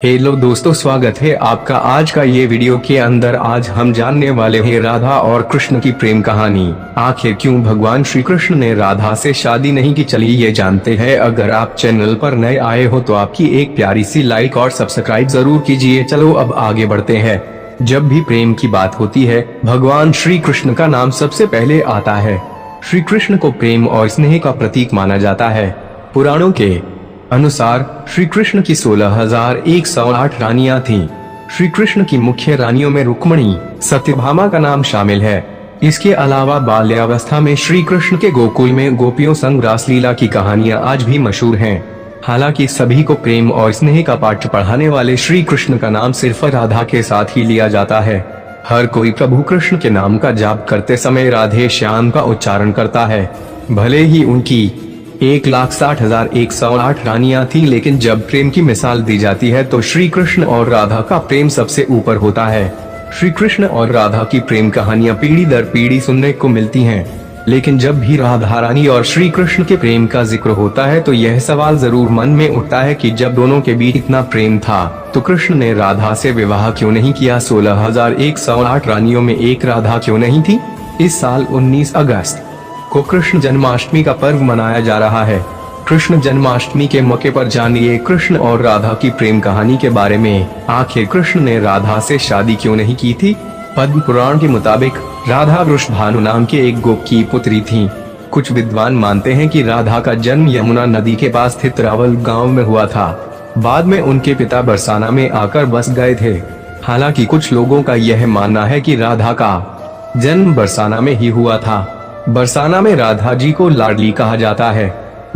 Hello दोस्तों, स्वागत है आपका आज का ये वीडियो के अंदर। आज हम जानने वाले हैं राधा और कृष्ण की प्रेम कहानी। आखिर क्यों भगवान श्री कृष्ण ने राधा से शादी नहीं की, चलिए ये जानते हैं। अगर आप चैनल पर नए आए हो तो आपकी एक प्यारी सी लाइक और सब्सक्राइब जरूर कीजिए। चलो अब आगे बढ़ते हैं। जब भी प्रेम की बात होती है, भगवान श्री कृष्ण का नाम सबसे पहले आता है। श्री कृष्ण को प्रेम और स्नेह का प्रतीक माना जाता है। पुराणों के अनुसार श्री कृष्ण की 16,108 रानियां थीं। श्री कृष्ण की मुख्य रानियों में रुक्मिणी, सत्यभामा का नाम शामिल है। इसके अलावा बाल्यावस्था में श्री कृष्ण के गोकुल में गोपियों संग रासलीला की कहानियां आज भी मशहूर हैं। हालांकि सभी को प्रेम और स्नेह का पाठ पढ़ाने वाले श्री कृष्ण का नाम सिर्फ राधा के साथ ही लिया जाता है। हर कोई प्रभु कृष्ण के नाम का जाप करते समय राधे श्याम का उच्चारण करता है। भले ही उनकी 1,60,108 रानियां थी, लेकिन जब प्रेम की मिसाल दी जाती है तो श्री कृष्ण और राधा का प्रेम सबसे ऊपर होता है। श्री कृष्ण और राधा की प्रेम कहानियां पीढ़ी दर पीढ़ी सुनने को मिलती हैं, लेकिन जब भी राधा रानी और श्री कृष्ण के प्रेम का जिक्र होता है तो यह सवाल जरूर मन में उठता है कि जब दोनों के बीच इतना प्रेम था तो कृष्ण ने राधा से विवाह क्यों नहीं किया। 16,108 रानियों में एक राधा क्यों नहीं थी। इस साल 19 अगस्त को कृष्ण जन्माष्टमी का पर्व मनाया जा रहा है। कृष्ण जन्माष्टमी के मौके पर जानिए कृष्ण और राधा की प्रेम कहानी के बारे में। आखिर कृष्ण ने राधा से शादी क्यों नहीं की थी। पद्म पुराण के मुताबिक राधा वृषभानु नाम के एक गोप की पुत्री थी। कुछ विद्वान मानते हैं कि राधा का जन्म यमुना नदी के पास स्थित रावल गांव में हुआ था। बाद में उनके पिता बरसाना में आकर बस गए थे। हालांकि कुछ लोगों का यह मानना है कि राधा का जन्म बरसाना में ही हुआ था। बरसाना में राधा जी को लाडली कहा जाता है।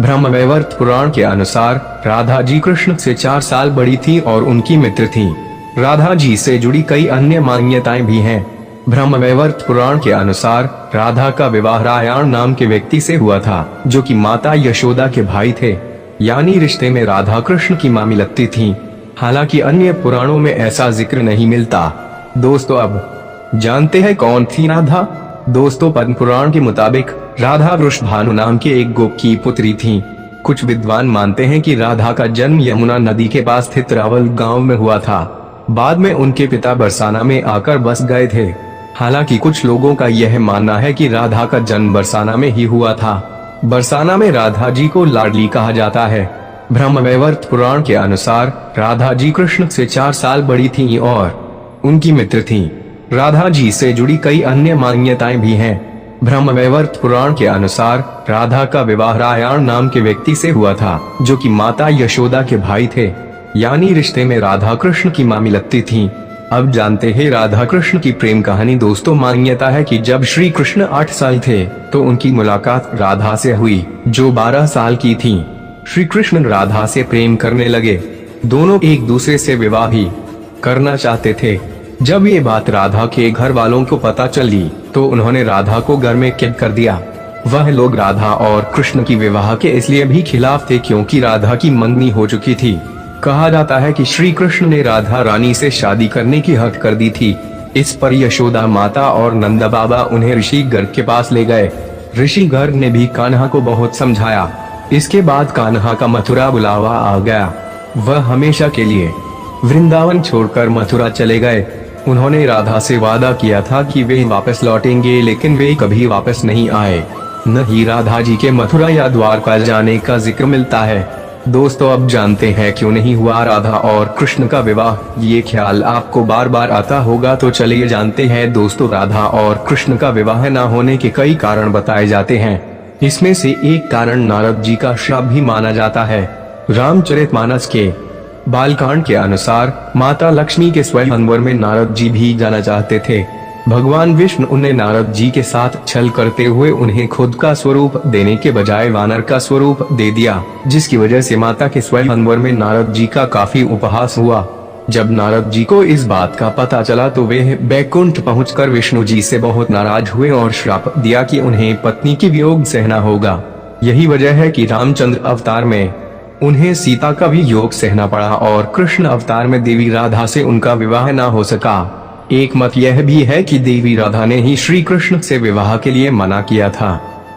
ब्रह्मवैवर्त पुराण के अनुसार राधा जी कृष्ण से 4 साल बड़ी थी और उनकी मित्र थी। राधा जी से जुड़ी कई अन्य मान्यताएं भी हैं। ब्रह्मवैवर्त पुराण के अनुसार राधा का विवाह रायण नाम के व्यक्ति से हुआ था, जो कि माता यशोदा के भाई थे, यानी रिश्ते में राधा कृष्ण की मामी लगती थी। हालांकि अन्य पुराणों में ऐसा जिक्र नहीं मिलता। दोस्तों अब जानते हैं कौन थी राधा। दोस्तों, पद्म पुराण के मुताबिक राधा वृषभानु नाम के एक गोप की पुत्री थी। कुछ विद्वान मानते हैं कि राधा का जन्म यमुना नदी के पास स्थित रावल गांव में हुआ था। बाद में उनके पिता बरसाना में आकर बस गए थे। हालांकि कुछ लोगों का यह मानना है कि राधा का जन्म बरसाना में ही हुआ था। बरसाना में राधा जी को लाडली कहा जाता है। ब्रह्मवैवर्त पुराण के अनुसार राधा जी कृष्ण से 4 साल बड़ी थी और उनकी मित्र थी। राधा जी से जुड़ी कई अन्य मान्यताएं भी हैं। ब्रह्मवैवर्त पुराण के अनुसार राधा का विवाह रायण नाम के व्यक्ति से हुआ था, जो कि माता यशोदा के भाई थे, यानी रिश्ते में राधा कृष्ण की मामी लगती थी। अब जानते हैं राधा कृष्ण की प्रेम कहानी। दोस्तों, मान्यता है कि जब श्री कृष्ण 8 साल थे तो उनकी मुलाकात राधा से हुई, जो 12 साल की थी। श्री कृष्ण राधा से प्रेम करने लगे। दोनों एक दूसरे से विवाह भी करना चाहते थे। जब ये बात राधा के घर वालों को पता चली तो उन्होंने राधा को घर में कैद कर दिया। वह लोग राधा और कृष्ण की विवाह के इसलिए भी खिलाफ थे क्योंकि राधा की मंगनी हो चुकी थी। कहा जाता है कि श्री कृष्ण ने राधा रानी से शादी करने की हद कर दी थी। इस पर यशोदा माता और नंदा बाबा उन्हें ऋषि गर्ग के पास ले गए। ऋषि गर्ग ने भी कान्हा को बहुत समझाया। इसके बाद कान्हा का मथुरा बुलावा आ गया। वह हमेशा के लिए वृंदावन छोड़कर मथुरा चले गए। उन्होंने राधा से वादा किया था कि वे वापस लौटेंगे, लेकिन वे कभी वापस नहीं आए। न ही राधा जी के मथुरा या द्वारका जाने का जिक्र मिलता है। दोस्तों, अब जानते हैं क्यों नहीं हुआ राधा और कृष्ण का विवाह। ये ख्याल आपको बार बार आता होगा, तो चलिए जानते हैं। दोस्तों, राधा और कृष्ण का विवाह न होने के कई कारण बताए जाते हैं। इसमें से एक कारण नारद जी का श्राप भी माना जाता है। रामचरितमानस के बालकांड के अनुसार माता लक्ष्मी के स्वयंवर में नारद जी भी जाना चाहते थे। भगवान विष्णु उन्हें नारद जी के साथ छल करते हुए उन्हें खुद का स्वरूप देने के बजाय वानर का स्वरूप दे दिया, जिसकी वजह से माता के स्वयंवर में नारद जी का काफी उपहास हुआ। जब नारद जी को इस बात का पता चला तो वे बैकुंठ पहुंचकर विष्णु जी से बहुत नाराज हुए और श्राप दिया कि उन्हें पत्नी की वियोग सहना होगा। यही वजह है कि रामचंद्र अवतार में उन्हें सीता का भी योग सहना पड़ा और कृष्ण अवतार में देवी राधा से उनका विवाह न हो सका। एक मत यह भी है कि देवी राधा ने ही श्री कृष्ण से विवाह के लिए मना किया था।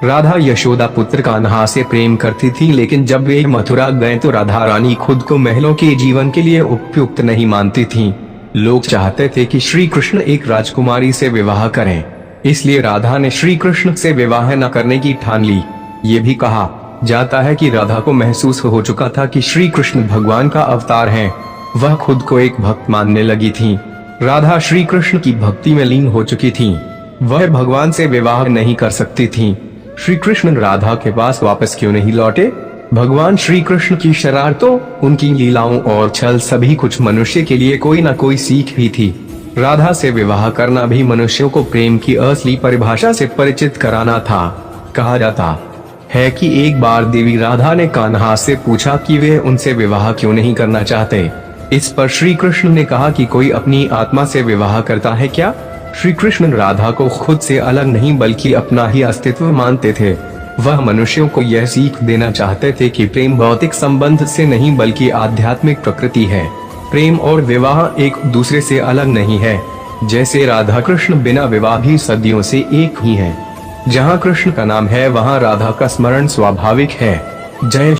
राधा यशोदा पुत्र कान्हा से प्रेम करती थी, लेकिन जब वे मथुरा गए तो राधा रानी खुद को महलों के जीवन के लिए उपयुक्त नहीं मानती थीं। लोग चाहते थे कि श्री कृष्ण एक राजकुमारी से विवाह करें, इसलिए राधा ने श्री कृष्ण से विवाह न करने की ठान ली। ये भी कहा जाता है कि राधा को महसूस हो चुका था कि श्री कृष्ण भगवान का अवतार हैं। वह खुद को एक भक्त मानने लगी थीं। राधा श्री कृष्ण की भक्ति में लीन हो चुकी थीं। वह भगवान से विवाह नहीं कर सकती थीं। श्री कृष्ण राधा के पास वापस क्यों नहीं लौटे? भगवान श्री कृष्ण की शरारतों, उनकी लीलाओं और छल सभी कुछ मनुष्य के लिए कोई न कोई सीख भी थी। राधा से विवाह करना भी मनुष्यों को प्रेम की असली परिभाषा से परिचित कराना था। कहा जाता है कि एक बार देवी राधा ने कान्हा से पूछा कि वे उनसे विवाह क्यों नहीं करना चाहते। इस पर श्री कृष्ण ने कहा कि कोई अपनी आत्मा से विवाह करता है क्या? श्री कृष्ण राधा को खुद से अलग नहीं बल्कि अपना ही अस्तित्व मानते थे। वह मनुष्यों को यह सीख देना चाहते थे कि प्रेम भौतिक संबंध से नहीं बल्कि आध्यात्मिक प्रकृति है। प्रेम और विवाह एक दूसरे से अलग नहीं है। जैसे राधा कृष्ण बिना विवाह भी सदियों से एक ही हैं। जहाँ कृष्ण का नाम है वहाँ राधा का स्मरण स्वाभाविक है। जय